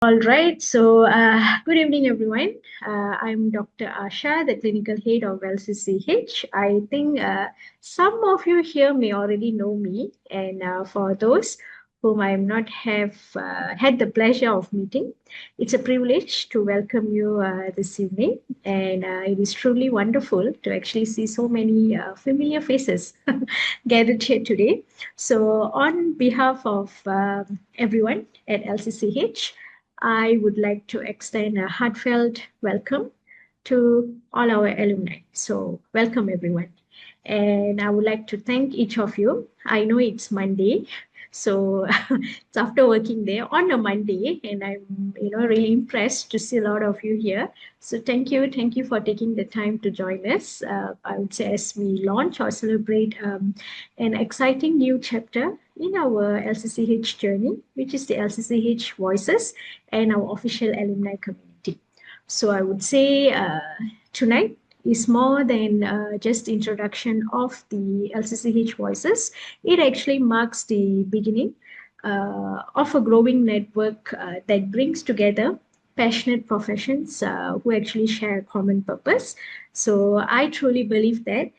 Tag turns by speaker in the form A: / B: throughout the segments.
A: All right, good evening, everyone. I'm Dr. Asha, the clinical head of LCCH. I think some of you here may already know me, and for those whom I have not have had the pleasure of meeting, it's a privilege to welcome you this evening, and it is truly wonderful to actually see so many familiar faces gathered here today. So, on behalf of everyone at LCCH, I would like to extend a heartfelt welcome to all our alumni. So, welcome everyone. And I would like to thank each of you. I know it's Monday, so it's after working day on a Monday, and I'm really impressed to see a lot of you here. So thank you for taking the time to join us. I would say as we launch or celebrate an exciting new chapter in our LCCH journey, which is the LCCH Voices and our official alumni community. So I would say tonight is more than just introduction of the LCCH Voices. It actually marks the beginning of a growing network that brings together passionate professions who actually share a common purpose. So I truly believe that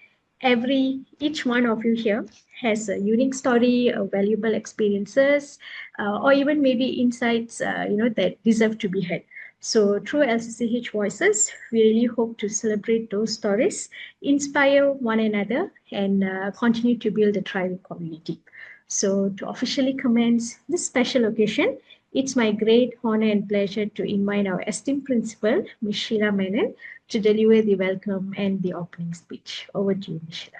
A: each one of you here has a unique story, valuable experiences, or even maybe insights that deserve to be had. So through LCCH Voices, we really hope to celebrate those stories, inspire one another, and continue to build a thriving community. So to officially commence this special occasion, it's my great honor and pleasure to invite our esteemed principal, Ms. Sheila Menon, to deliver the welcome and the opening speech. Over to you, Ms. Sheila.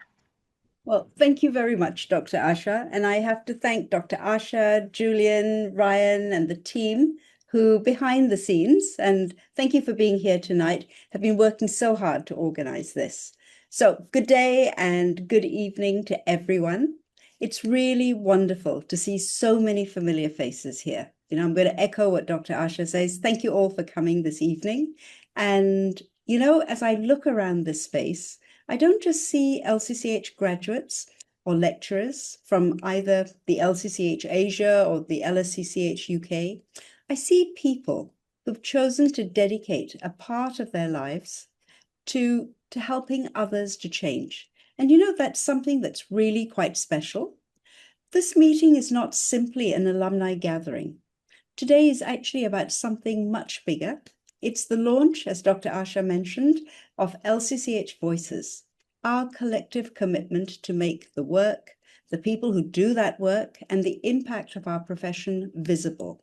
B: Well, thank you very much, Dr. Asha. And I have to thank Dr. Asha, Julian, Ryan, and the team who behind the scenes, and thank you for being here tonight, have been working so hard to organize this. So good day and good evening to everyone. It's really wonderful to see so many familiar faces here. I'm going to echo what Dr. Asha says. Thank you all for coming this evening. And, as I look around this space, I don't just see LCCH graduates or lecturers from either the LCCH Asia or the LCCH UK. I see people who've chosen to dedicate a part of their lives to helping others to change. And that's something that's really quite special. This meeting is not simply an alumni gathering. Today is actually about something much bigger. It's the launch, as Dr. Asha mentioned, of LCCH Voices, our collective commitment to make the work, the people who do that work, and the impact of our profession visible.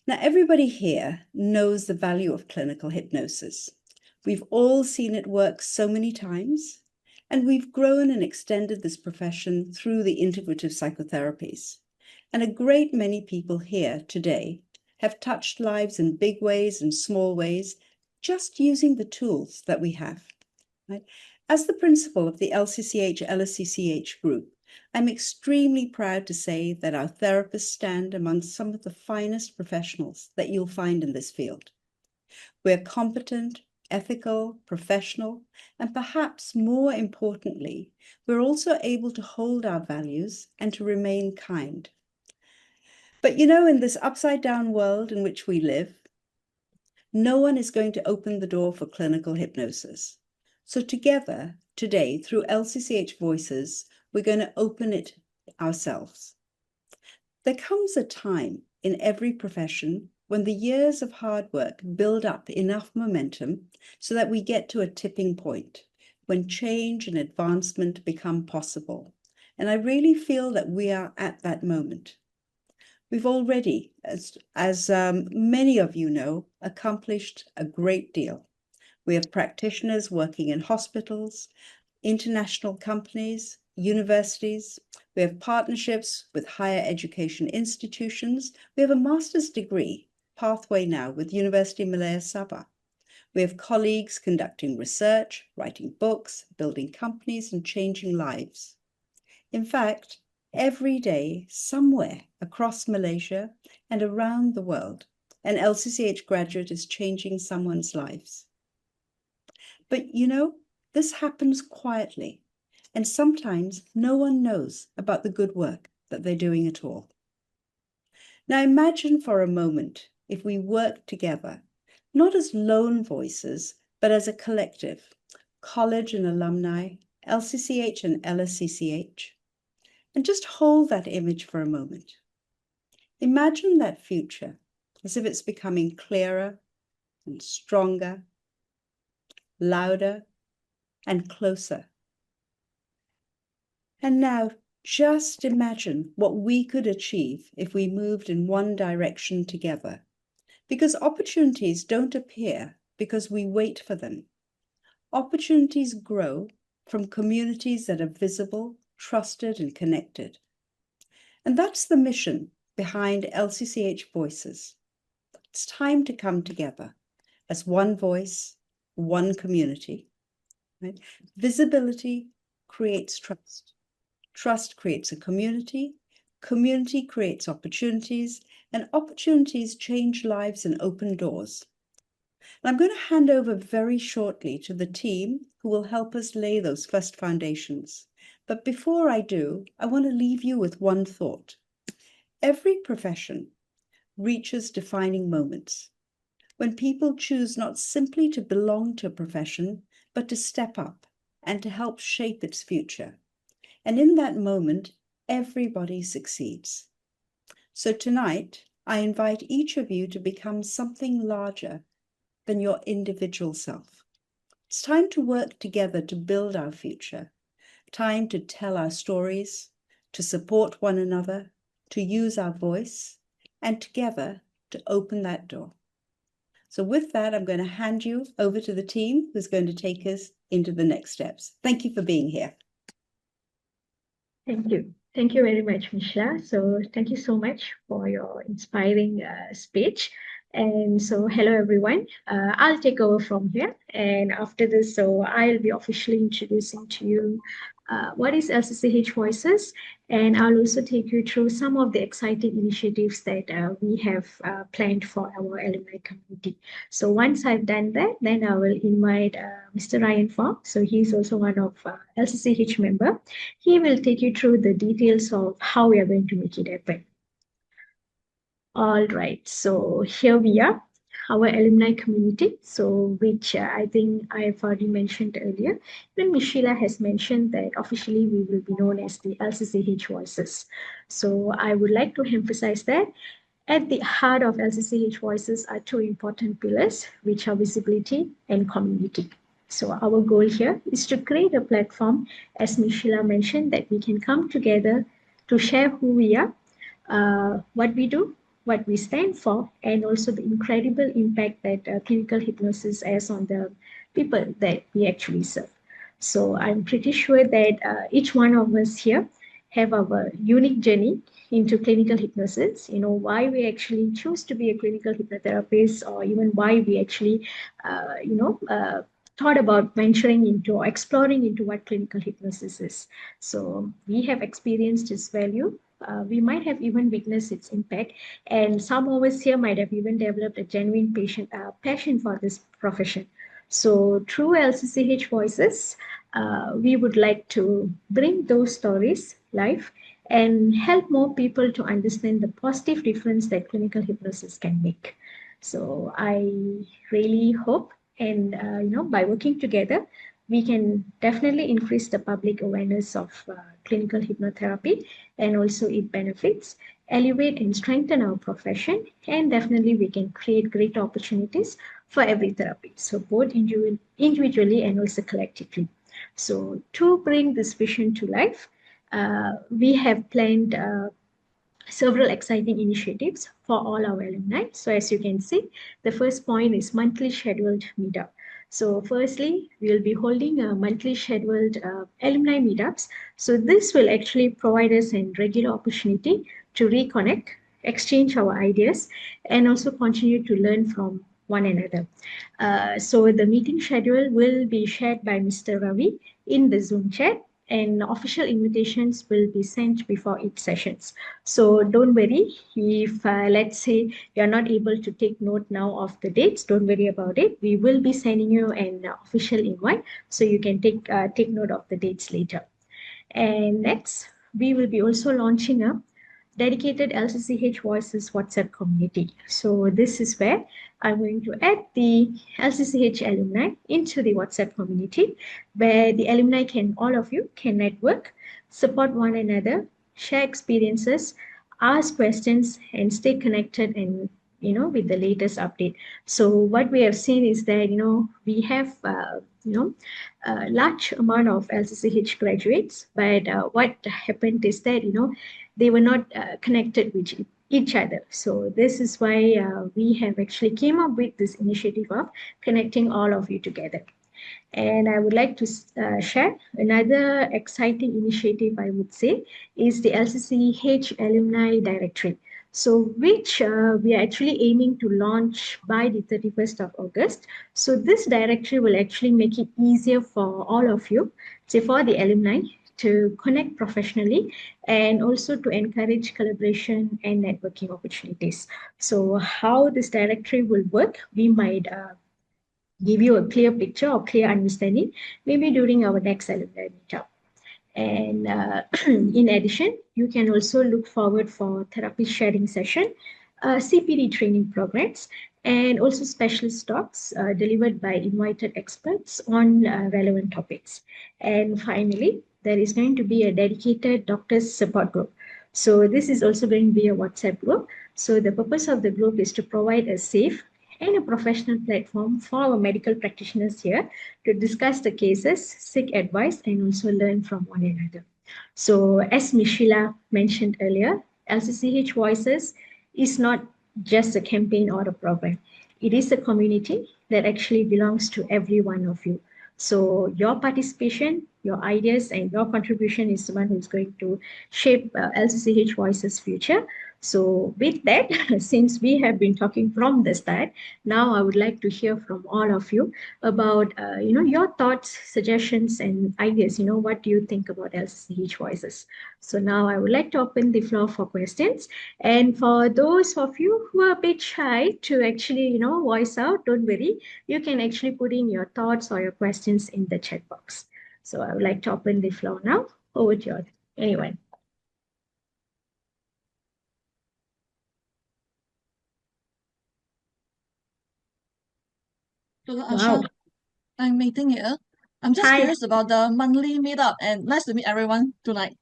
B: Now, everybody here knows the value of clinical hypnosis. We've all seen it work so many times, and we've grown and extended this profession through the integrative psychotherapies. And a great many people here today have touched lives in big ways and small ways, just using the tools that we have. Right? As the principal of the LCCH LCCH group, I'm extremely proud to say that our therapists stand among some of the finest professionals that you'll find in this field. We're competent, ethical, professional, and perhaps more importantly, we're also able to hold our values and to remain kind. But in this upside down world in which we live, no one is going to open the door for clinical hypnosis. So together, today, through LCCH Voices, we're going to open it ourselves. There comes a time in every profession when the years of hard work build up enough momentum so that we get to a tipping point when change and advancement become possible. And I really feel that we are at that moment. We've already, as many of you know, accomplished a great deal. We have practitioners working in hospitals, international companies, universities. We have partnerships with higher education institutions. We have a master's degree pathway now with University Malaya Sabah. We have colleagues conducting research, writing books, building companies, and changing lives. In fact, every day, somewhere across Malaysia and around the world, an LCCH graduate is changing someone's lives. But this happens quietly, and sometimes no one knows about the good work that they're doing at all. Now imagine for a moment if we work together, not as lone voices, but as a collective, college and alumni, LCCH and LCCH. And just hold that image for a moment. Imagine that future as if it's becoming clearer and stronger, louder and closer. And now just imagine what we could achieve if we moved in one direction together. Because opportunities don't appear because we wait for them. Opportunities grow from communities that are visible, trusted, and connected. And that's the mission behind LCCH Voices. It's time to come together as one voice, one community. Right? Visibility creates trust. Trust creates a community. Community creates opportunities, and opportunities change lives and open doors. And I'm going to hand over very shortly to the team who will help us lay those first foundations. But before I do, I want to leave you with one thought. Every profession reaches defining moments when people choose not simply to belong to a profession, but to step up and to help shape its future. And in that moment, everybody succeeds. So tonight, I invite each of you to become something larger than your individual self. It's time to work together to build our future, time to tell our stories, to support one another, to use our voice, and together to open that door. So with that, I'm going to hand you over to the team who's going to take us into the next steps. Thank you for being here.
A: Thank you. Thank you very much, Misha. So thank you so much for your inspiring speech. And so, hello everyone. I'll take over from here. And after this, so I'll be officially introducing to you what is LCCH Voices, and I'll also take you through some of the exciting initiatives that we have planned for our alumni community. So once I've done that, then I will invite Mr. Ryan Fong. So he's also one of LCCH member. He will take you through the details of how we are going to make it happen. All right, so here we are, our alumni community. So, which I think I have already mentioned earlier. Then Ms. Sheila has mentioned that officially we will be known as the LCCH Voices. So, I would like to emphasize that at the heart of LCCH Voices are two important pillars, which are visibility and community. So our goal here is to create a platform, as Ms. Sheila mentioned, that we can come together to share who we are, what we do, what we stand for, and also the incredible impact that clinical hypnosis has on the people that we actually serve. So I'm pretty sure that each one of us here have our unique journey into clinical hypnosis, why we actually choose to be a clinical hypnotherapist, or even why we actually, thought about venturing into or exploring into what clinical hypnosis is. So we have experienced its value. We might have even witnessed its impact, and some of us here might have even developed a genuine passion for this profession. So through LCCH Voices, we would like to bring those stories live and help more people to understand the positive difference that clinical hypnosis can make. So I really hope, and by working together, we can definitely increase the public awareness of clinical hypnotherapy and also its benefits, elevate and strengthen our profession, and definitely we can create great opportunities for every therapy. So both individually and also collectively. So to bring this vision to life, we have planned several exciting initiatives for all our alumni. So as you can see, the first point is monthly scheduled meetup. So firstly, we'll be holding a monthly scheduled alumni meetups. So this will actually provide us a regular opportunity to reconnect, exchange our ideas, and also continue to learn from one another. So the meeting schedule will be shared by Mr. Ravi in the Zoom chat, and official invitations will be sent before each sessions. So don't worry if, let's say, you're not able to take note now of the dates, don't worry about it. We will be sending you an official invite so you can take note of the dates later. And next, we will be also launching a dedicated LCCH Voices WhatsApp community. So this is where I'm going to add the LCCH alumni into the WhatsApp community, where the alumni can, all of you can network, support one another, share experiences, ask questions, and stay connected and with the latest update. So what we have seen is that we have a large amount of LCCH graduates, but what happened is that they were not connected with each other. So this is why we have actually came up with this initiative of connecting all of you together. And I would like to share another exciting initiative, I would say, is the LCCH Alumni Directory. So, which we are actually aiming to launch by the 31st of August. So, this directory will actually make it easier for all of you, say for the alumni, to connect professionally and also to encourage collaboration and networking opportunities. So, how this directory will work, we might give you a clear picture or clear understanding, maybe during our next alumni meetup. And in addition, you can also look forward for therapy sharing session, CPD training programs, and also specialist talks delivered by invited experts on relevant topics. And finally, there is going to be a dedicated doctors support group. So this is also going to be a WhatsApp group. So the purpose of the group is to provide a safe and a professional platform for our medical practitioners here to discuss the cases, seek advice, and also learn from one another. So, as Mishila mentioned earlier, LCCH Voices is not just a campaign or a program. It is a community that actually belongs to every one of you. So, your participation, your ideas, and your contribution is the one who's going to shape LCCH Voices' future. So, with that, since we have been talking from the start, now I would like to hear from all of you about your thoughts, suggestions, and ideas. What do you think about LCCH Voices? So now I would like to open the floor for questions. And for those of you who are a bit shy to actually voice out, don't worry. You can actually put in your thoughts or your questions in the chat box. So I would like to open the floor now. Over to you. Anyone?
C: Hello,
A: Wow.
C: Asha. I'm meeting here. I'm just
A: Hi.
C: curious about the monthly meetup and nice to meet everyone tonight.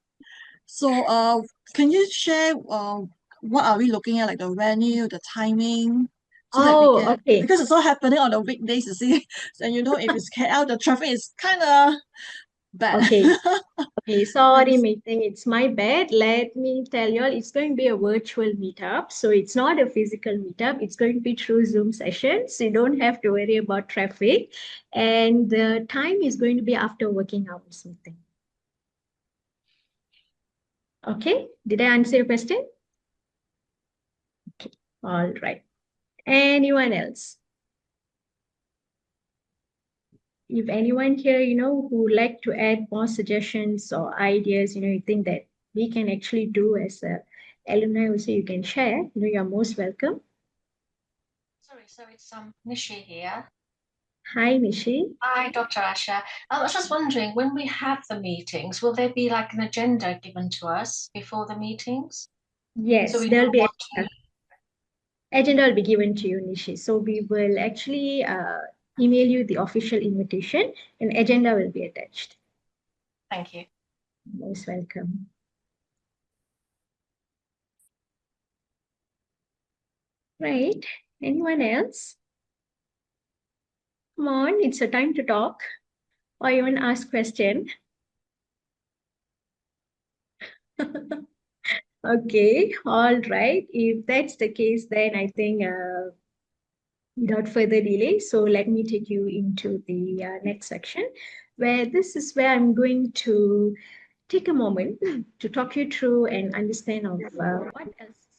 C: So, can you share what are we looking at, like the venue, the timing, so that we
A: Oh,
C: can,
A: okay.
C: because it's all happening on the weekdays, you see. And if it's KL, the traffic is kind of bad.
A: Okay. Okay, sorry,
C: Thanks.
A: meeting. It's my bad. Let me tell you all, it's going to be a virtual meetup. So it's not a physical meetup. It's going to be through Zoom sessions. So you don't have to worry about traffic. And the time is going to be after working hours meeting. Okay, did I answer your question? Okay, all right. Anyone else? If anyone here, who would like to add more suggestions or ideas, you think that we can actually do as a alumni also, you can share. You're most welcome.
D: Sorry, so it's Nishi here.
A: Hi, Nishi.
D: Hi, Dr. Asha. I was just wondering, when we have the meetings, will there be like an agenda given to us before the meetings? So
A: Yes,
D: we
A: there'll
D: know
A: be
D: what
A: agenda will be given to you, Nishi. So we will actually email you the official invitation and agenda will be attached.
D: Thank you.
A: Most welcome. Right. Anyone else? Come on, it's a time to talk or even ask question. Okay, all right. If that's the case, then I think without further delay, so let me take you into the next section, where this is where I'm going to take a moment to talk you through and understand of what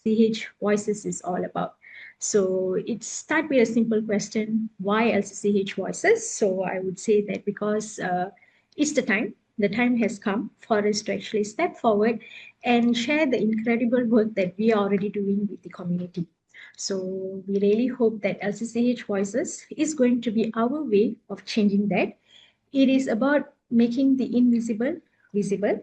A: LCCH Voices is all about. So it start with a simple question: why LCCH Voices? So I would say that because it's the time has come for us to actually step forward and share the incredible work that we are already doing with the community. So we really hope that LCCH Voices is going to be our way of changing that. It is about making the invisible visible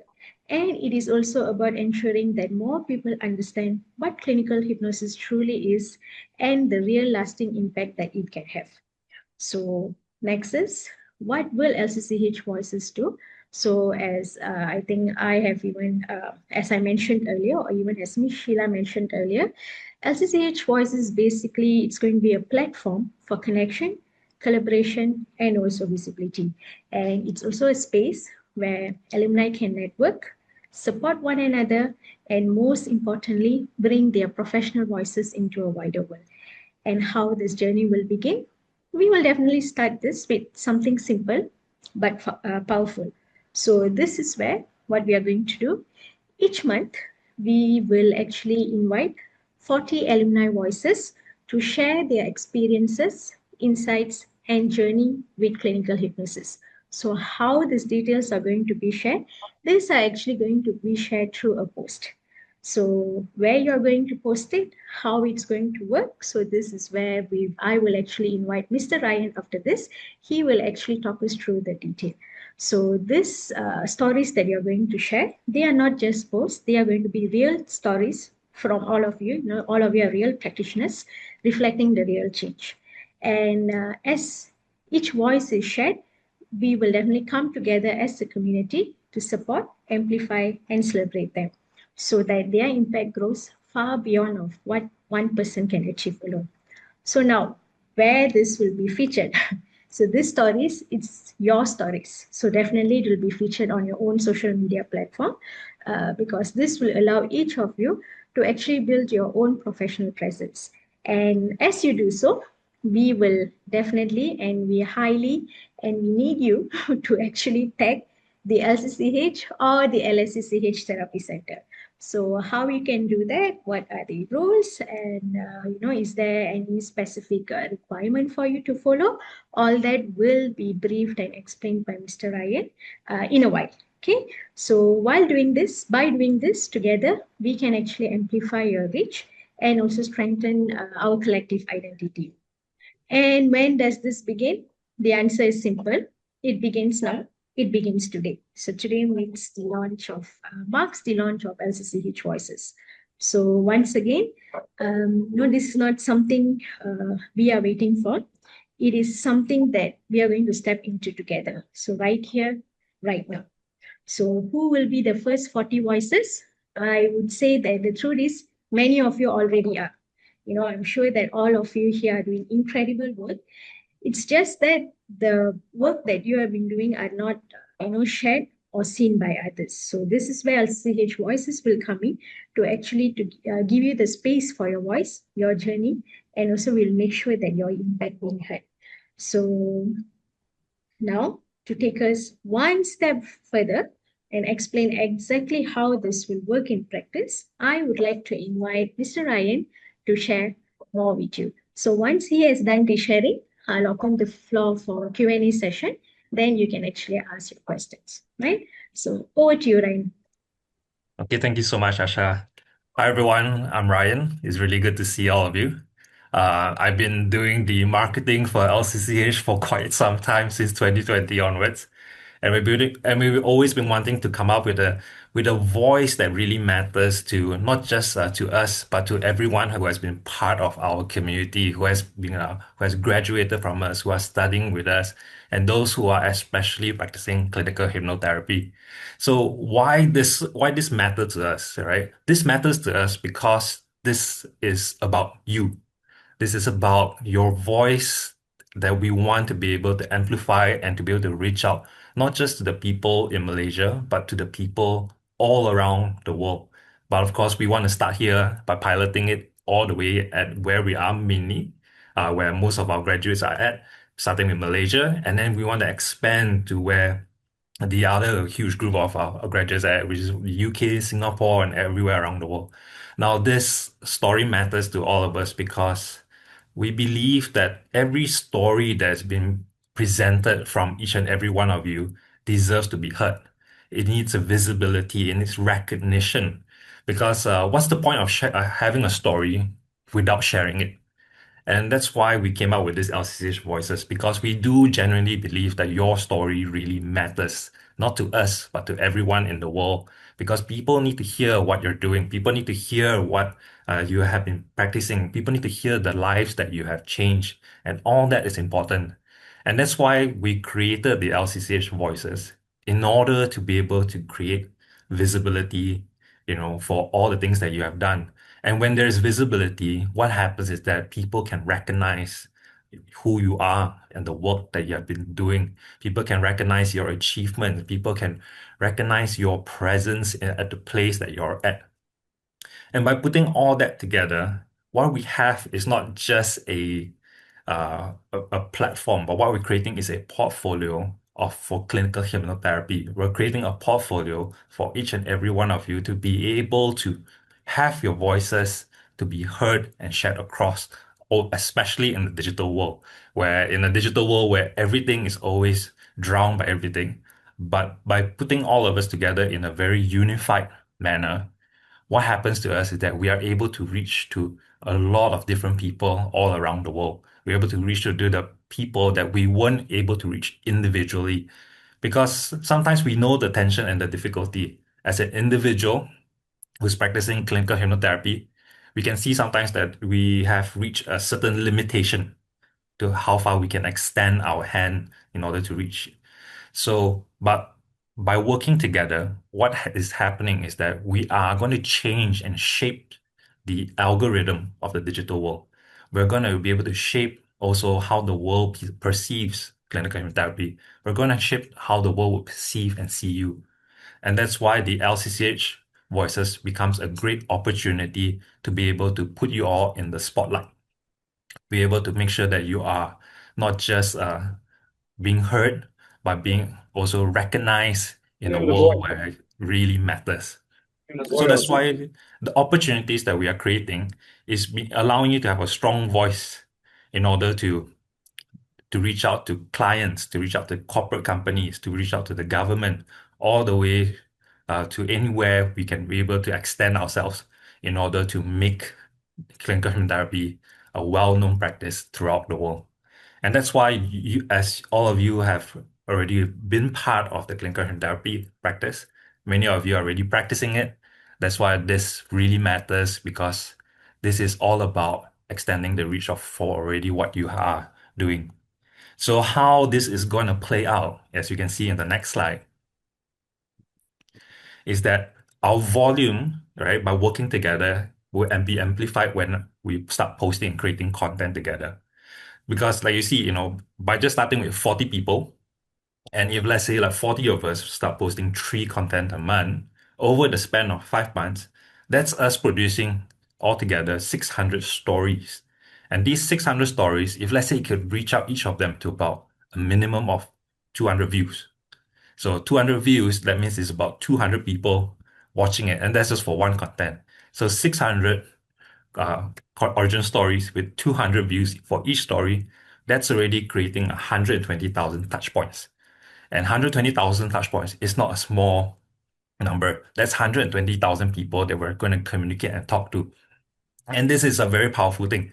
A: And it is also about ensuring that more people understand what clinical hypnosis truly is and the real lasting impact that it can have. So next is, what will LCCH Voices do? So as I think I have even, as I mentioned earlier, or even as Ms. Sheila mentioned earlier, LCCH Voices basically, it's going to be a platform for connection, collaboration, and also visibility. And it's also a space where alumni can network, support one another, and most importantly, bring their professional voices into a wider world. And how this journey will begin? We will definitely start this with something simple but powerful. So this is where what we are going to do. Each month, we will actually invite 40 alumni voices to share their experiences, insights, and journey with clinical hypnosis. So how these details are going to be shared? These are actually going to be shared through a post. So where you're going to post it, how it's going to work. So this is where I will actually invite Mr. Ryan after this. He will actually talk us through the detail. So these stories that you're going to share, they are not just posts, they are going to be real stories from all of you. You know, all of you are real practitioners reflecting the real change. And as each voice is shared, we will definitely come together as a community to support, amplify, and celebrate them so that their impact grows far beyond of what one person can achieve alone. So now, where this will be featured. So these stories, it's your stories. So definitely it will be featured on your own social media platform because this will allow each of you to actually build your own professional presence. And as you do so, we will definitely and we highly and we need you to actually tag the LCCH or the LSCCH Therapy Center. So how you can do that? What are the rules? And is there any specific requirement for you to follow? All that will be briefed and explained by Mr. Ryan in a while. Okay. So by doing this together, we can actually amplify your reach and also strengthen our collective identity. And when does this begin? The answer is simple. It begins now. It begins today. So today marks the launch of LCCH Voices. So once again, this is not something we are waiting for. It is something that we are going to step into together. So right here, right now. So who will be the first 40 voices? I would say that the truth is many of you already are. I'm sure that all of you here are doing incredible work. It's just that the work that you have been doing are not, shared or seen by others. So this is where LCH Voices will come in to actually to give you the space for your voice, your journey, and also we'll make sure that your impact being heard. So now to take us one step further and explain exactly how this will work in practice, I would like to invite Mr. Ryan to share more with you. So once he has done the sharing, I'll open the floor for Q&A session. Then you can actually ask your questions, right? So over to you, Ryan.
E: Okay, thank you so much, Asha. Hi, everyone. I'm Ryan. It's really good to see all of you. I've been doing the marketing for LCCH for quite some time, since 2020 onwards. And we've always been wanting to come up with a voice that really matters to not just to us, but to everyone who has been part of our community, who has graduated from us, who are studying with us, and those who are especially practicing clinical hypnotherapy. So why this matters to us, right? This matters to us because this is about you. This is about your voice that we want to be able to amplify and to be able to reach out, not just to the people in Malaysia, but to the people all around the world. But of course, we want to start here by piloting it all the way at where we are mainly, where most of our graduates are at, starting with Malaysia. And then we want to expand to where the other huge group of our graduates are at, which is the UK, Singapore, and everywhere around the world. Now, this story matters to all of us because we believe that every story that's been presented from each and every one of you deserves to be heard. It needs a visibility, it needs recognition. Because what's the point of having a story without sharing it? And that's why we came up with this LCCH Voices, because we do genuinely believe that your story really matters, not to us, but to everyone in the world. because people need to hear what you're doing. People need to hear what you have been practicing. People need to hear the lives that you have changed, and all that is important. And that's why we created the LCCH Voices in order to be able to create visibility, for all the things that you have done. And when there's visibility, what happens is that people can recognize who you are and the work that you have been doing. People can recognize your achievements. People can recognize your presence at the place that you're at. And by putting all that together, what we have is not just a platform, but what we're creating is a portfolio for clinical hypnotherapy. We're creating a portfolio for each and every one of you to be able to have your voices to be heard and shared across, especially in the digital world, where everything is always drowned by everything. But by putting all of us together in a very unified manner, what happens to us is that we are able to reach to a lot of different people all around the world. We're able to reach to the people that we weren't able to reach individually, because sometimes we know the tension and the difficulty. As an individual who's practicing clinical hypnotherapy, we can see sometimes that we have reached a certain limitation to how far we can extend our hand in order to reach. So, but by working together, what is happening is that we are going to change and shape the algorithm of the digital world. We're going to be able to shape also how the world perceives clinical hypnotherapy. We're going to shape how the world will perceive and see you. And that's why the LCCH Voices becomes a great opportunity to be able to put you all in the spotlight, be able to make sure that you are not just being heard, but being also recognized in a world where it really matters. So that's why the opportunities that we are creating is allowing you to have a strong voice in order to reach out to clients, to reach out to corporate companies, to reach out to the government, all the way to anywhere we can be able to extend ourselves in order to make clinical hypnotherapy a well-known practice throughout the world. And that's why as all of you have already been part of the clinical hypnotherapy practice, many of you are already practicing it. That's why this really matters, because this is all about extending the reach of for already what you are doing. So how this is going to play out, as you can see in the next slide, is that our volume, right, by working together, will be amplified when we start posting and creating content together. Because like you see, by just starting with 40 people, and if let's say like 40 of us start posting 3 content a month over the span of 5 months, that's us producing altogether 600 stories. And these 600 stories, if let's say you could reach out each of them to about a minimum of 200 views. So 200 views, that means it's about 200 people watching it. And that's just for one content. So 600 origin stories with 200 views for each story, that's already creating 120,000 touch points. And 120,000 touch points is not a small number. That's 120,000 people that we're going to communicate and talk to. And this is a very powerful thing,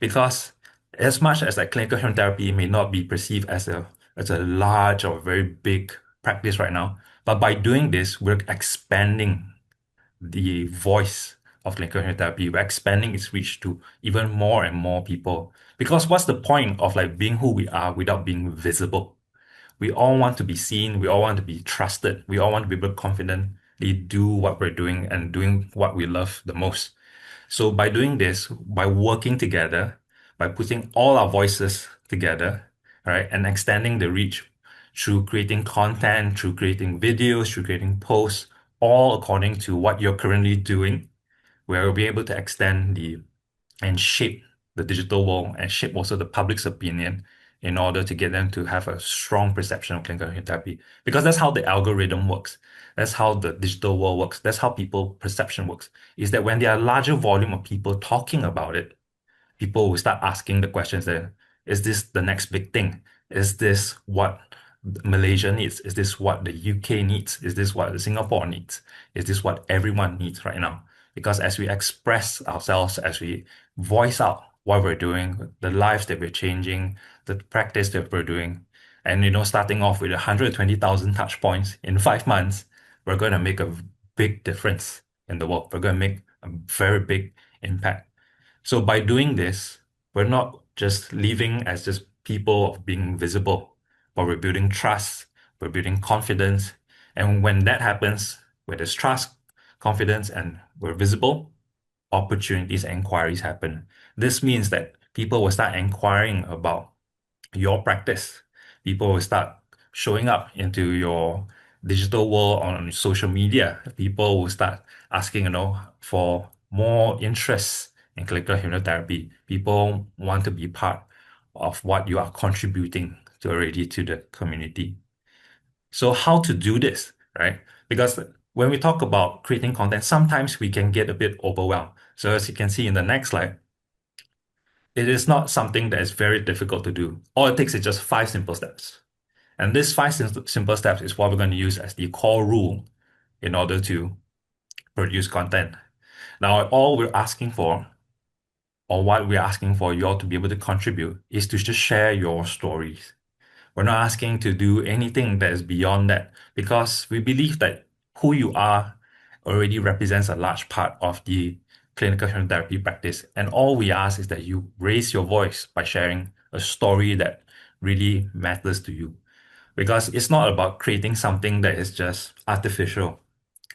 E: because as much as like clinical hypnotherapy may not be perceived as a large or very big practice right now, but by doing this, we're expanding the voice of clinical hypnotherapy. We're expanding its reach to even more and more people. Because what's the point of like being who we are without being visible? We all want to be seen. We all want to be trusted. We all want to be able to confidently do what we're doing and doing what we love the most. So by doing this, by working together, by putting all our voices together, right, and extending the reach through creating content, through creating videos, through creating posts, all according to what you're currently doing, we'll be able to extend and shape the digital world and shape also the public's opinion in order to get them to have a strong perception of clinical hypnotherapy. Because that's how the algorithm works. That's how the digital world works. That's how people perception works. Is that when there are larger volume of people talking about it, people will start asking the questions that, is this the next big thing? Is this what Malaysia needs? Is this what the UK needs? Is this what Singapore needs? Is this what everyone needs right now? Because as we express ourselves, as we voice out what we're doing, the lives that we're changing, the practice that we're doing, and starting off with 120,000 touch points in 5 months, we're going to make a big difference in the world. We're going to make a very big impact. So by doing this, we're not just leaving as just people of being visible, but we're building trust, we're building confidence. And when that happens, where there's trust, confidence, and we're visible, opportunities and inquiries happen. This means that people will start inquiring about your practice. People will start showing up into your digital world on social media. People will start asking, for more interest in clinical hypnotherapy. People want to be part of what you are contributing to already to the community. So how to do this, right? Because when we talk about creating content, sometimes we can get a bit overwhelmed. So as you can see in the next slide, it is not something that is very difficult to do. All it takes is just 5 simple steps. And this simple steps is what we're going to use as the core rule in order to produce content. Now, all we're asking for, or what we're asking for you all to be able to contribute, is to just share your stories. We're not asking to do anything that is beyond that, because we believe that who you are already represents a large part of the clinical hypnotherapy practice. And all we ask is that you raise your voice by sharing a story that really matters to you. Because it's not about creating something that is just artificial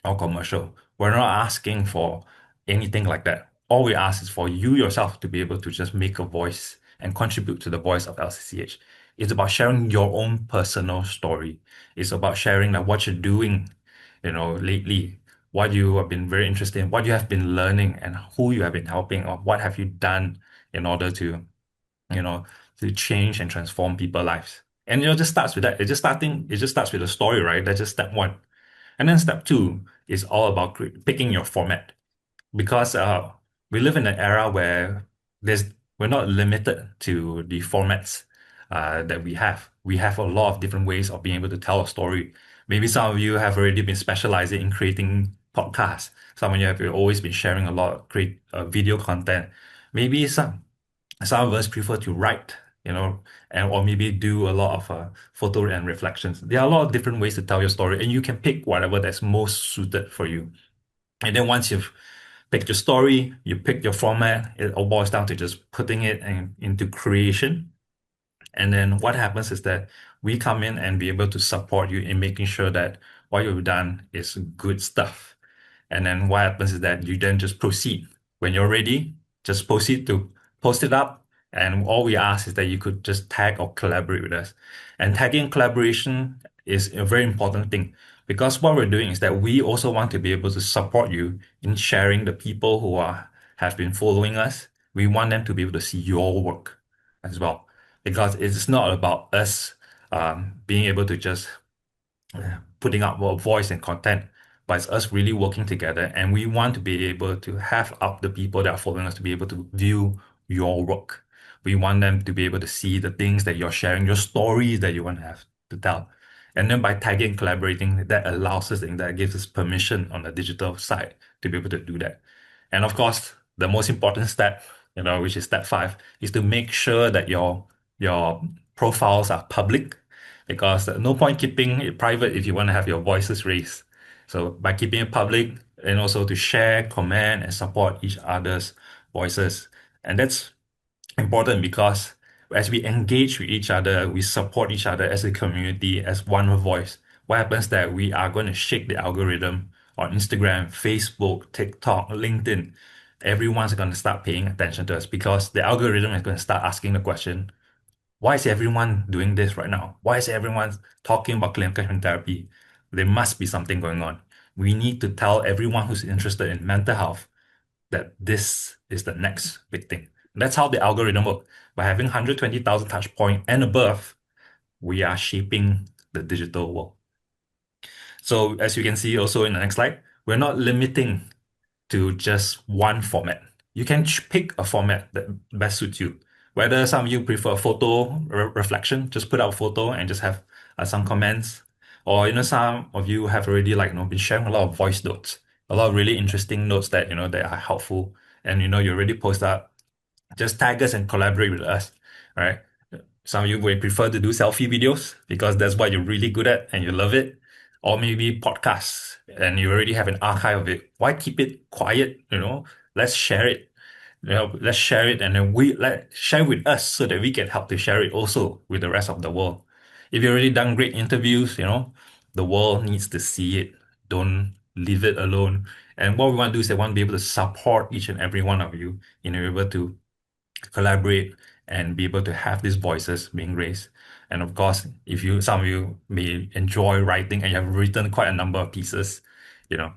E: or commercial. We're not asking for anything like that. All we ask is for you yourself to be able to just make a voice and contribute to the voice of LCCH. It's about sharing your own personal story. It's about sharing like what you're doing, lately, what you have been very interested in, what you have been learning, and who you have been helping, or what have you done in order to, you know, to change and transform people's lives. And it just starts with that. It just starts with a story, right? That's just step one. And then step two is all about picking your format, because we live in an era where there's we're not limited to the formats that we have. We have a lot of different ways of being able to tell a story. Maybe some of you have already been specializing in creating podcasts. Some of you have always been sharing a lot of create video content. Maybe some of us prefer to write, and or maybe do a lot of photo and reflections. There are a lot of different ways to tell your story, and you can pick whatever that's most suited for you. And then once you've picked your story, you pick your format, it all boils down to just putting it into creation. And then what happens is that we come in and be able to support you in making sure that what you've done is good stuff. And then what happens is that you then just proceed. When you're ready, just proceed to post it up. And all we ask is that you could just tag or collaborate with us. And tagging collaboration is a very important thing, because what we're doing is that we also want to be able to support you in sharing the people who have been following us. We want them to be able to see your work as well, because it's not about us being able to just putting up our voice and content, but it's us really working together. And we want to be able to have up the people that are following us to be able to view your work. We want them to be able to see the things that you're sharing, your stories that you want to have to tell. And then by tagging, collaborating, that allows us, and that gives us permission on the digital side to be able to do that. And of course, the most important step, which is step 5, is to make sure that your profiles are public, because no point keeping it private if you want to have your voices raised. So by keeping it public, and also to share, comment, and support each other's voices. And that's important because as we engage with each other, we support each other as a community, as one voice. What happens that we are going to shake the algorithm on Instagram, Facebook, TikTok, LinkedIn. Everyone's going to start paying attention to us, because the algorithm is going to start asking the question, why is everyone doing this right now? Why is everyone talking about clinical therapy? There must be something going on. We need to tell everyone who's interested in mental health that this is the next big thing. And that's how the algorithm works. By having 120,000 touch points and above, we are shaping the digital world. So as you can see also in the next slide, we're not limiting to just one format. You can pick a format that best suits you. Whether some of you prefer photo reflection, just put out a photo and just have some comments. Or, some of you have already been sharing a lot of voice notes, a lot of really interesting notes that, that are helpful. And, you already post up. Just tag us and collaborate with us, right? Some of you may prefer to do selfie videos because that's what you're really good at and you love it. or maybe podcasts, and you already have an archive of it. Why keep it quiet? Let's share it. Let's share it, and then let share with us so that we can help to share it also with the rest of the world. If you've already done great interviews, the world needs to see it. Don't leave it alone. And what we want to do is, they want to be able to support each and every one of you in able to collaborate and be able to have these voices being raised. And of course, if some of you may enjoy writing and you have written quite a number of pieces, you know,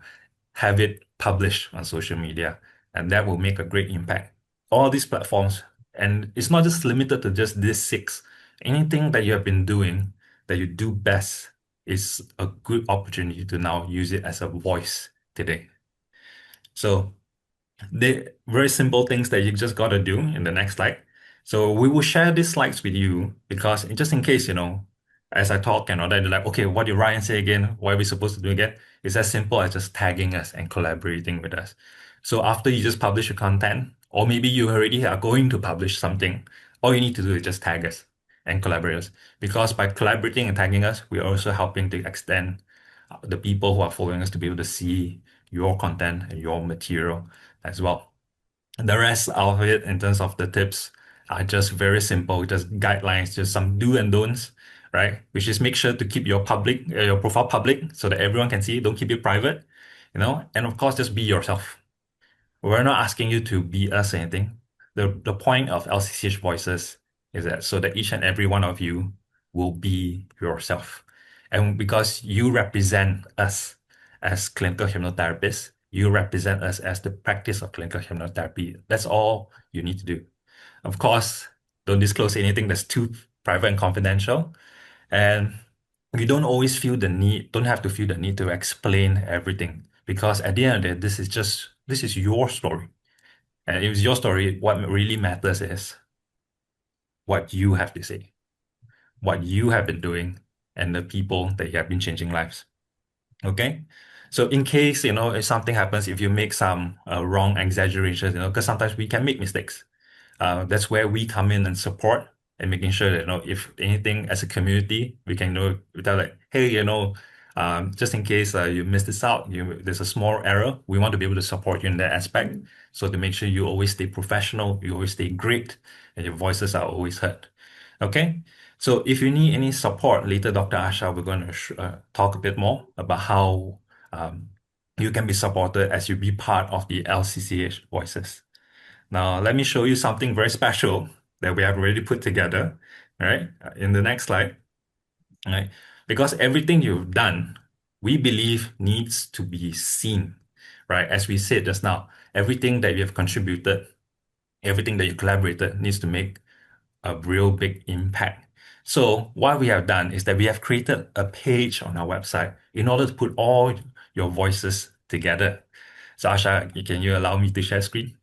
E: have it published on social media, and that will make a great impact. All these platforms, and it's not just limited to just these six. Anything that you have been doing that you do best is a good opportunity to now use it as a voice today. So the very simple things that you just got to do in the next slide. So we will share these slides with you because just in case, as I talk and all that, they're like, okay, what did Ryan say again? What are we supposed to do again? It's as simple as just tagging us and collaborating with us. So after you just publish your content, or maybe you already are going to publish something, all you need to do is just tag us and collaborate us. Because by collaborating and tagging us, we are also helping to extend the people who are following us to be able to see your content and your material as well. The rest of it, in terms of the tips, are just very simple, just guidelines, just some do and don'ts, right? Which is make sure to keep your profile public so that everyone can see it. Don't keep it private, And of course, just be yourself. We're not asking you to be us or anything. The point of LCCH Voices is that so that each and every one of you will be yourself. And because you represent us as clinical hypnotherapists, you represent us as the practice of clinical hypnotherapy. That's all you need to do. Of course, don't disclose anything that's too private and confidential. And you don't have to feel the need to explain everything. Because at the end of the day, this is your story. And if it's your story, what really matters is what you have to say, what you have been doing, and the people that you have been changing lives. Okay? So in case, if something happens, if you make some wrong exaggerations, because sometimes we can make mistakes. That's where we come in and support and making sure that, if anything as a community, we can tell like, hey, just in case you missed this out, there's a small error. We want to be able to support you in that aspect. So to make sure you always stay professional, you always stay great, and your voices are always heard. Okay. So if you need any support later, Dr. Asha, we're going to talk a bit more about how you can be supported as you be part of the LCCH Voices. Now, let me show you something very special that we have already put together, right? In the next slide, right? Because everything you've done, we believe needs to be seen, right? As we said just now, everything that you have contributed, everything that you collaborated needs to make a real big impact. So what we have done is that we have created a page on our website in order to put all your voices together. So Asha, can you allow me to share screen?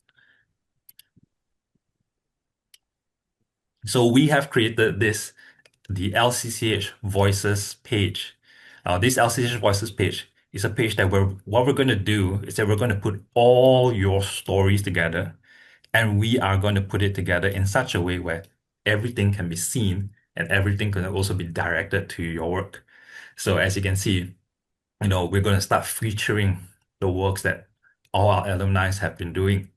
E: So we have created the LCCH Voices page. This LCCH Voices page is a page that what we're going to do is that we're going to put all your stories together, and we are going to put it together in such a way where everything can be seen and everything can also be directed to your work. So as you can see, we're going to start featuring the works that all our alumni have been doing.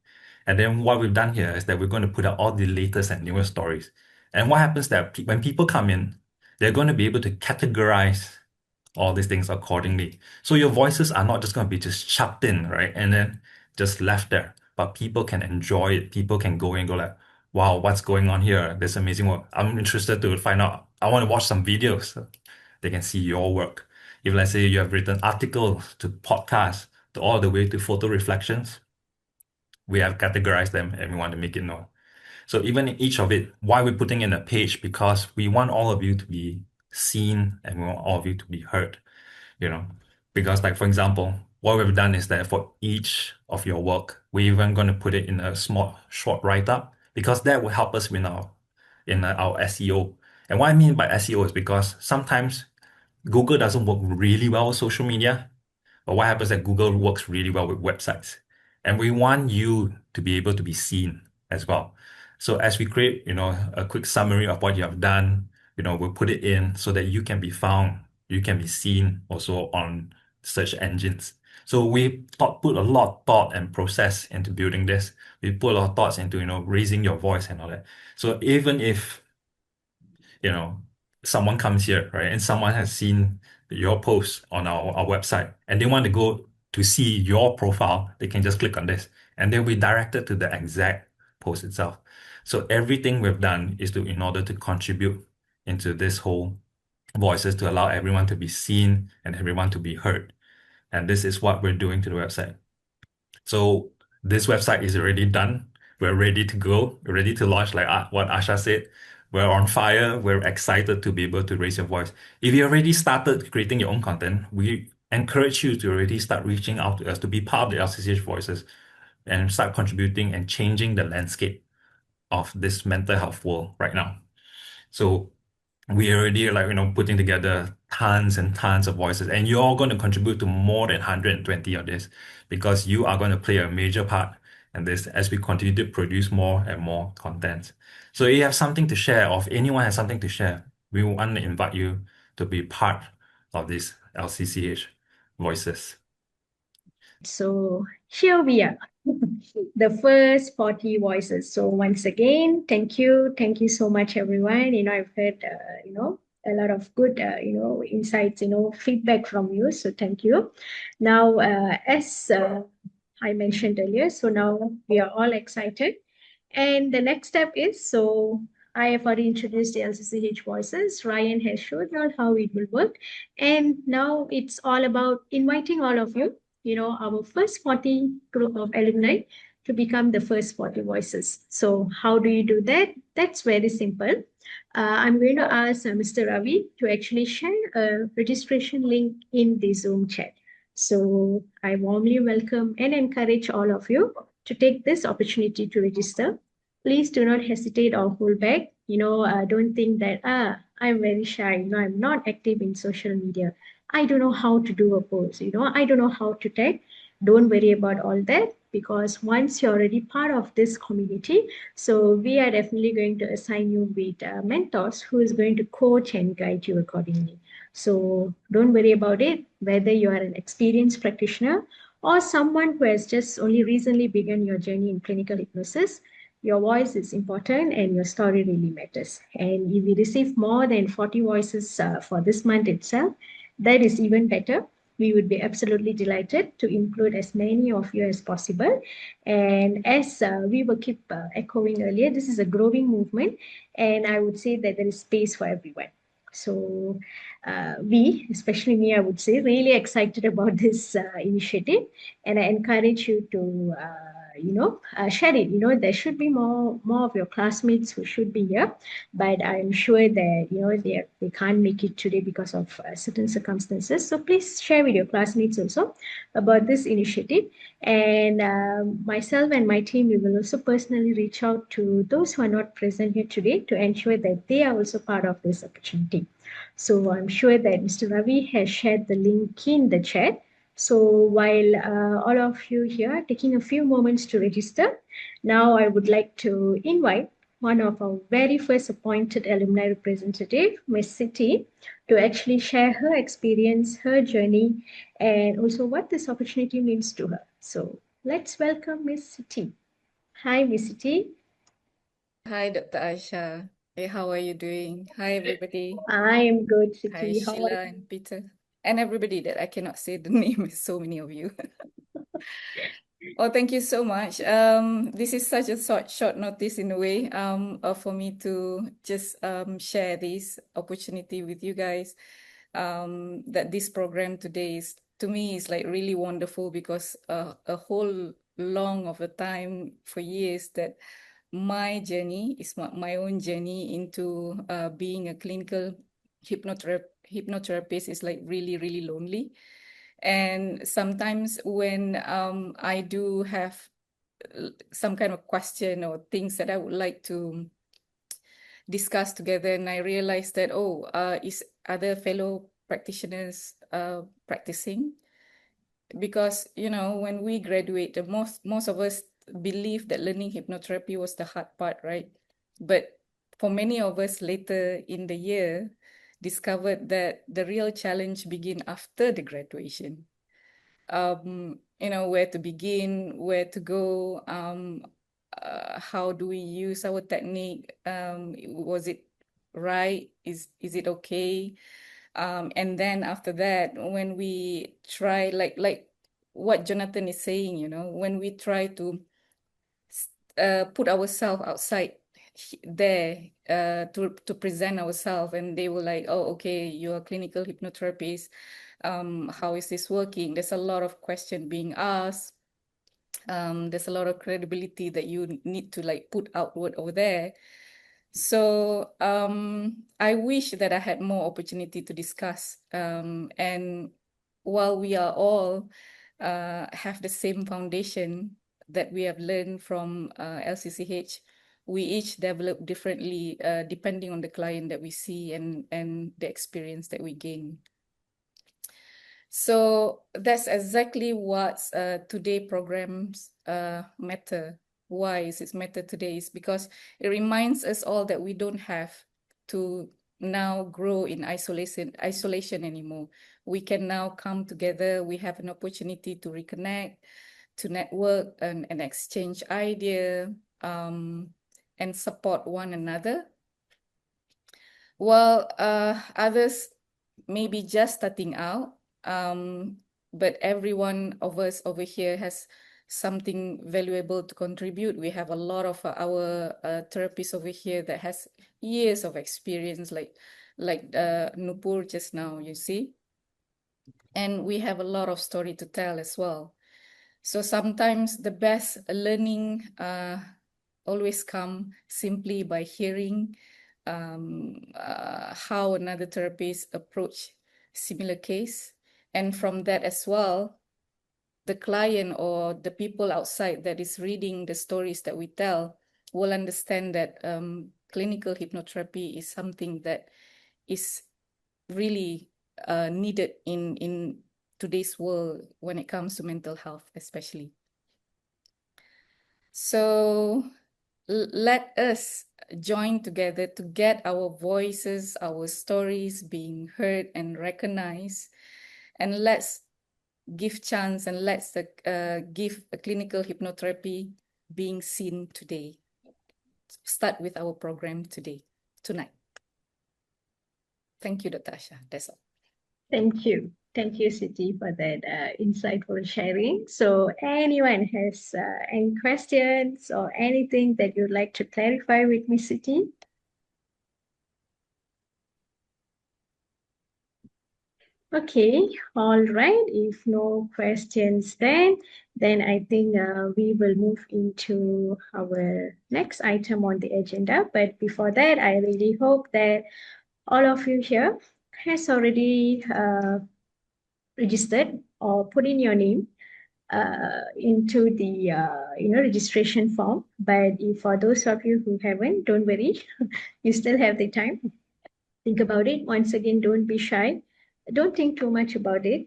E: And then what we've done here is that we're going to put out all the latest and newest stories. And what happens that when people come in, they're going to be able to categorize all these things accordingly. So your voices are not just going to be just chucked in, right? And then just left there. But people can enjoy it. People can go and go like, wow, what's going on here? There's amazing work. I'm interested to find out. I want to watch some videos. So they can see your work. If let's say you have written articles to podcasts, to all the way to photo reflections, we have categorized them and we want to make it known. So even in each of it, why we're putting in a page? Because we want all of you to be seen and we want all of you to be heard, Because like, for example, what we've done is that for each of your work, we're even going to put it in a small, short write-up because that will help us in our SEO. And what I mean by SEO is because sometimes Google doesn't work really well with social media, but what happens is that Google works really well with websites. And we want you to be able to be seen as well. So as we create, a quick summary of what you have done, we'll put it in so that you can be found, you can be seen also on search engines. So we put a lot of thought and process into building this. We put a lot of thoughts into, raising your voice and all that. So even if, someone comes here, right, and someone has seen your post on our website and they want to go to see your profile, they can just click on this and they'll be directed to the exact post itself. So everything we've done is in order to contribute into this whole voices to allow everyone to be seen and everyone to be heard. And this is what we're doing to the website. So this website is already done. We're ready to go. We're ready to launch, like what Asha said. We're on fire. We're excited to be able to raise your voice. If you already started creating your own content, we encourage you to already start reaching out to us to be part of the LCCH Voices and start contributing and changing the landscape of this mental health world right now. So we already putting together tons and tons of voices, and you're all going to contribute to more than 120 of this because you are going to play a major part in this as we continue to produce more and more content. So if you have something to share, or if anyone has something to share, we want to invite you to be part of this LCCH Voices.
A: So here we are, the first 40 voices. So once again, thank you so much, everyone. I've heard, a lot of good, insights, feedback from you. So thank you. Now, as I mentioned earlier, so now we are all excited. And the next step is, so I have already introduced the LCCH Voices. Ryan has showed you all how it will work. And now it's all about inviting all of you, our first 40 group of alumni to become the first 40 voices. So how do you do that? That's very simple. I'm going to ask Mr. Ravi to actually share a registration link in the Zoom chat. So I warmly welcome and encourage all of you to take this opportunity to register. Please do not hesitate or hold back. Don't think that, I'm very shy. I'm not active in social media. I don't know how to do a post. I don't know how to tag. Don't worry about all that, because once you're already part of this community, so we are definitely going to assign you with mentors who is going to coach and guide you accordingly. So don't worry about it, whether you are an experienced practitioner or someone who has just only recently begun your journey in clinical hypnosis. Your voice is important and your story really matters. And if we receive more than 40 voices for this month itself, that is even better. We would be absolutely delighted to include as many of you as possible. And as we will keep echoing earlier, this is a growing movement, and I would say that there is space for everyone. So we, especially me, I would say, really excited about this initiative, and I encourage you to share it. There should be more of your classmates who should be here, but I'm sure that they can't make it today because of certain circumstances. So please share with your classmates also about this initiative, and myself and my team, we will also personally reach out to those who are not present here today to ensure that they are also part of this opportunity. So I'm sure that Mr. Ravi has shared the link in the chat. So while all of you here are taking a few moments to register, now I would like to invite one of our very first appointed alumni representative, Ms. Siti, to actually share her experience, her journey, and also what this opportunity means to her. So let's welcome Ms. Siti. Hi, Ms. Siti.
F: Hi, Dr. Asha. Hey, how are you doing? Hi, everybody.
A: I am good,
F: Hi,
A: Siti. How are
F: Sheila and Peter. And everybody that I cannot say the name, so many of you. Oh, thank you so much. This is such a short notice in a way for me to just share this opportunity with you guys. That this program today is, to me, is like really wonderful because a whole long of a time for years that my journey is my own journey into being a clinical hypnotherapist is like really, really lonely. And sometimes when I do have some kind of question or things that I would like to discuss together, and I realized that, is other fellow practitioners practicing? Because, when we graduate, most of us believe that learning hypnotherapy was the hard part, right? But for many of us later in the year, discovered that the real challenge begin after the graduation. Where to begin, where to go, how do we use our technique? Was it right? Is it okay? And then after that, when we try, like what Jonathan is saying, when we try to put ourselves outside there to present ourselves, and they were like, oh, okay, you're a clinical hypnotherapist. How is this working? There's a lot of question being asked. There's a lot of credibility that you need to like put outward over there. So I wish that I had more opportunity to discuss. And while we are all have the same foundation that we have learned from LCCH, we each develop differently depending on the client that we see and the experience that we gain. So that's exactly what today programs matter. Why is it matter today? Is because it reminds us all that we don't have to now grow in isolation anymore. We can now come together. We have an opportunity to reconnect, to network and exchange idea, and support one another. While others may be just starting out, but every one of us over here has something valuable to contribute. We have a lot of our therapists over here that has years of experience, like Nupur just now, you see. And we have a lot of story to tell as well. So sometimes the best learning always come simply by hearing how another therapist approach similar case. And from that as well, the client or the people outside that is reading the stories that we tell will understand that clinical hypnotherapy is something that is really needed in today's world when it comes to mental health, especially. So let us join together to get our voices, our stories being heard and recognized, and let's give chance and let's give a clinical hypnotherapy being seen today. Start with our program tonight. Thank you, Dr. Asha. That's all.
A: Thank you. Thank you, Siti, for that insightful sharing. So anyone has any questions or anything that you'd like to clarify with me, Siti? Okay, all right. If no questions then I think we will move into our next item on the agenda. But before that, I really hope that all of you here has already registered or put in your name into the registration form. But if for those of you who haven't, don't worry, you still have the time. Think about it. Once again, don't be shy. Don't think too much about it.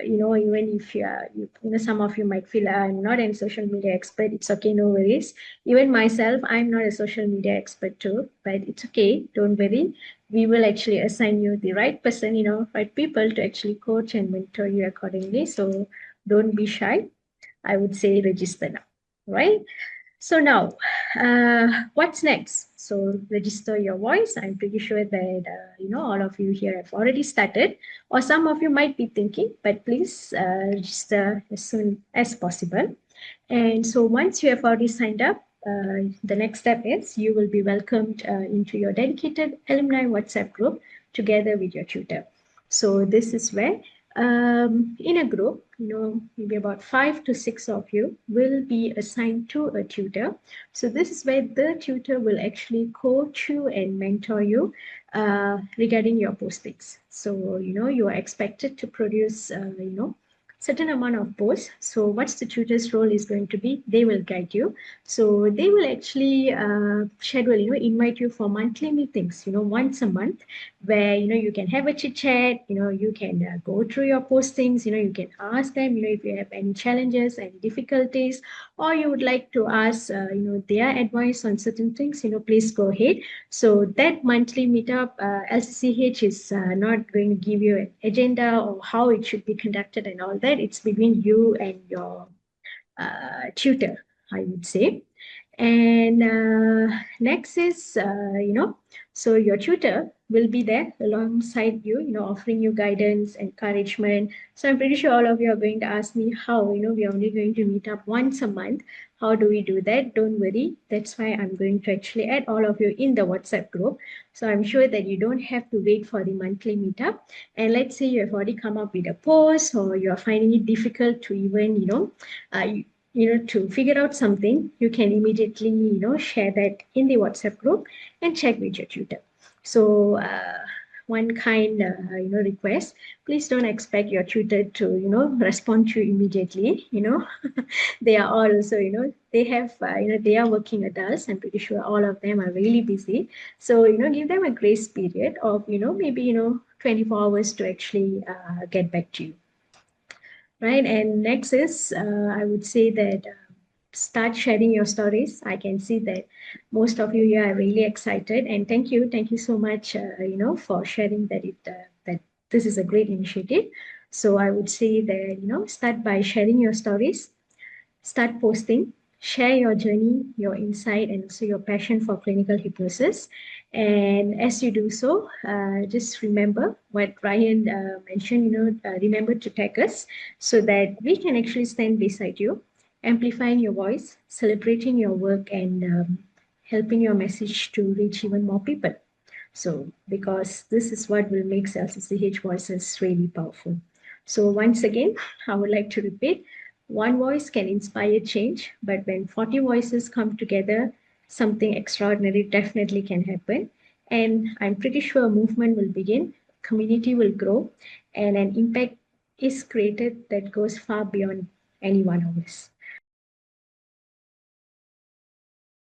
A: Even if some of you might feel I'm not a social media expert, it's okay, no worries. Even myself, I'm not a social media expert too, but it's okay, don't worry. We will actually assign you the right person, right people to actually coach and mentor you accordingly. So don't be shy. I would say register now, right? So now, what's next? So register your voice. I'm pretty sure that, all of you here have already started, or some of you might be thinking, but please register as soon as possible. And so once you have already signed up, the next step is you will be welcomed into your dedicated alumni WhatsApp group together with your tutor. So this is where in a group, maybe about 5 to 6 of you will be assigned to a tutor. So this is where the tutor will actually coach you and mentor you regarding your postings. So, you are expected to produce, certain amount of posts. So what's the tutor's role is going to be, they will guide you. So they will actually schedule, invite you for monthly meetings, once a month, where, you can have a chit chat, you can go through your postings, you can ask them, if you have any challenges, any difficulties, or you would like to ask, their advice on certain things, please go ahead. So that monthly meetup, LCCH is not going to give you an agenda or how it should be conducted and all that. It's between you and your tutor, I would say. And next is, so your tutor will be there alongside you, offering you guidance, encouragement. So I'm pretty sure all of you are going to ask me how, we are only going to meet up once a month. How do we do that? Don't worry. That's why I'm going to actually add all of you in the WhatsApp group. So I'm sure that you don't have to wait for the monthly meetup. And let's say you have already come up with a post, or you're finding it difficult to even, to figure out something, you can immediately, share that in the WhatsApp group and check with your tutor. So one kind, request, please don't expect your tutor to, respond to you immediately, they are all also, they have, they are working adults. I'm pretty sure all of them are really busy. So, give them a grace period of, maybe, 24 hours to actually get back to you. Right. And next is, I would say that start sharing your stories. I can see that most of you here are really excited, and thank you so much, for sharing that that this is a great initiative. So I would say that, start by sharing your stories, start posting, share your journey, your insight, and also your passion for clinical hypnosis. And as you do so, just remember what Ryan mentioned, remember to tag us so that we can actually stand beside you, amplifying your voice, celebrating your work, and helping your message to reach even more people. So, because this is what will make LCCH voices really powerful. So once again, I would like to repeat, one voice can inspire change, but when 40 voices come together, something extraordinary definitely can happen. And I'm pretty sure a movement will begin, community will grow, and an impact is created that goes far beyond any one of us.